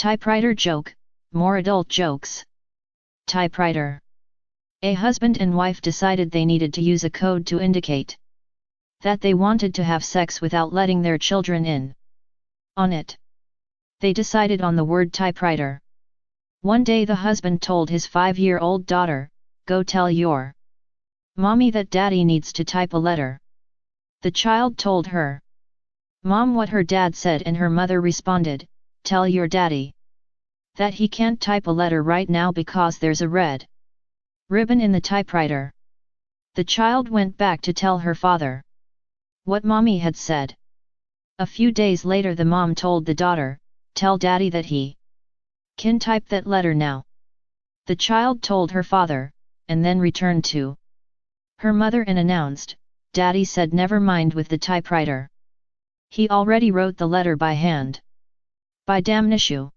Typewriter joke, more adult jokes. Typewriter. A husband and wife decided they needed to use a code to indicate that they wanted to have sex without letting their children in on it. They decided on the word typewriter. One day the husband told his 5-year-old daughter, "Go tell your mommy that daddy needs to type a letter." The child told her mom what her dad said, and her mother responded, "Tell your daddy that he can't type a letter right now because there's a red ribbon in the typewriter." The child went back to tell her father what mommy had said. A few days later the mom told the daughter, "Tell daddy that he can type that letter now." The child told her father, and then returned to her mother and announced, "Daddy said never mind with the typewriter. He already wrote the letter by hand." By damnation.